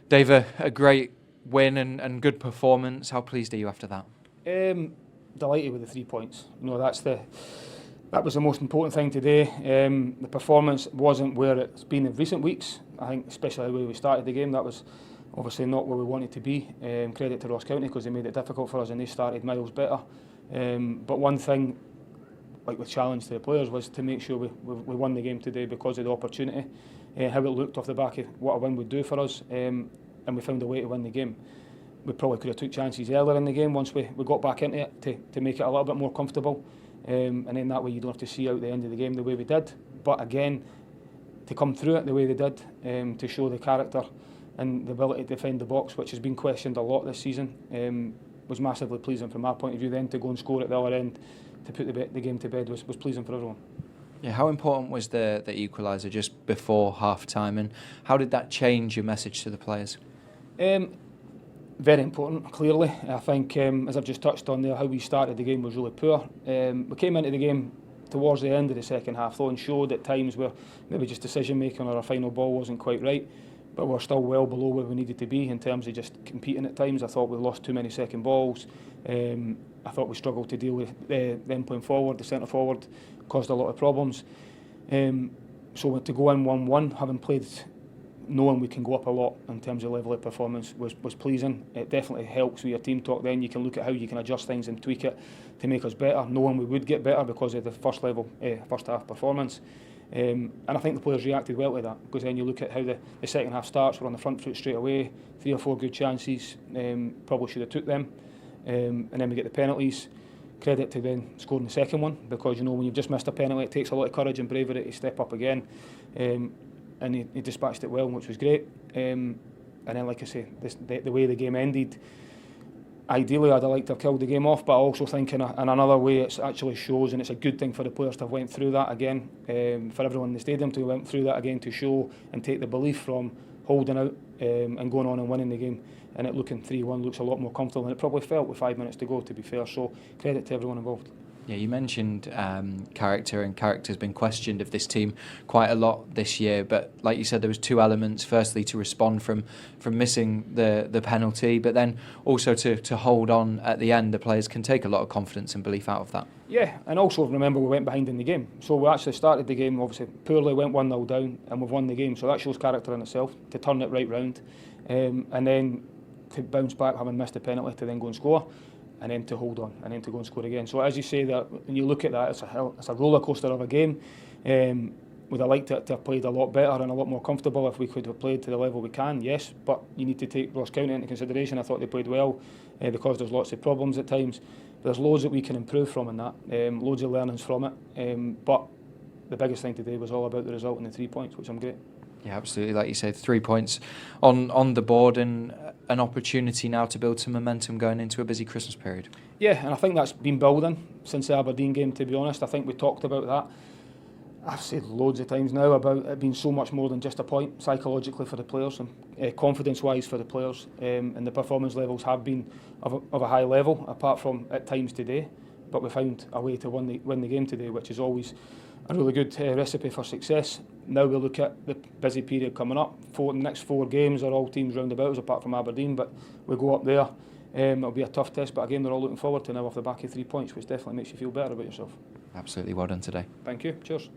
Dave, a great win and good performance. How pleased are you after that? Delighted with the 3 points. That was the most important thing today. The performance wasn't where it's been in recent weeks. I think especially the way we started the game, that was obviously not where we wanted to be. Credit to Ross County because they made it difficult for us and they started miles better. But one thing, like with challenge to the players, was to make sure we won the game today because of the opportunity, how it looked off the back of what a win would do for us, and we found a way to win the game. We probably could have took chances earlier in the game once we got back into it to make it a little bit more comfortable, and then that way you don't have to see out the end of the game the way we did. But again, to come through it the way they did, to show the character and the ability to defend the box, which has been questioned a lot this season, was massively pleasing from our point of view. Then to go and score at the other end to put the game to bed was pleasing for everyone. Yeah, how important was the equaliser just before half-time, and how did that change your message to the players? Very important, clearly. I think, as I've just touched on there, how we started the game was really poor. We came into the game towards the end of the second half, though, and showed at times where maybe just decision-making or our final ball wasn't quite right, but we're still well below where we needed to be in terms of just competing at times. I thought we lost too many second balls. I thought we struggled to deal with them playing forward. The centre-forward caused a lot of problems. So to go in 1-1, having played, knowing we can go up a lot in terms of level of performance was pleasing. It definitely helps with your team talk. Then you can look at how you can adjust things and tweak it to make us better, knowing we would get better because of the first half performance. And I think the players reacted well to that, because then you look at how the second half starts. We're on the front foot straight away, 3 or 4 good chances, probably should have took them, and then we get the penalties. Credit to then scoring the second one, because when you've just missed a penalty, it takes a lot of courage and bravery to step up again. And he dispatched it well, which was great. And then, like I say, the way the game ended, ideally I'd have liked to have killed the game off, but I also think in another way it actually shows, and it's a good thing for the players to have went through that again, for everyone in the stadium to have went through that again, to show and take the belief from holding out and going on and winning the game, and it looking 3-1 looks a lot more comfortable than it probably felt with 5 minutes to go, to be fair. So credit to everyone involved. Yeah, you mentioned character, and character's been questioned of this team quite a lot this year. But like you said, there was 2 elements. Firstly, to respond from missing the penalty, but then also to hold on at the end. The players can take a lot of confidence and belief out of that. Yeah, and also remember we went behind in the game. So we actually started the game obviously poorly, went 1-0 down, and we've won the game. So that shows character in itself, to turn it right round, and then to bounce back having missed the penalty, to then go and score, and then to hold on, and then to go and score again. So as you say, that when you look at that, it's a roller coaster of a game. Would I like to have played a lot better and a lot more comfortable if we could have played to the level we can? Yes, but you need to take Ross County into consideration. I thought they played well, because there's lots of problems at times. There's loads that we can improve from in that, loads of learnings from it. But the biggest thing today was all about the result and the 3 points, which I'm great. Yeah, absolutely. Like you said, 3 points on the board, and an opportunity now to build some momentum going into a busy Christmas period. Yeah, and I think that's been building since the Aberdeen game, to be honest. I think we talked about that. I've said loads of times now about it being so much more than just a point, psychologically for the players and confidence-wise for the players. And the performance levels have been of a high level, apart from at times today. But we found a way to win the game today, which is always a really good recipe for success. Now we look at the busy period coming up. The next 4 games are all teams round about us, apart from Aberdeen, but we go up there. It'll be a tough test, but again, they're all looking forward to now off the back of 3 points, which definitely makes you feel better about yourself. Absolutely, well done today. Thank you, cheers.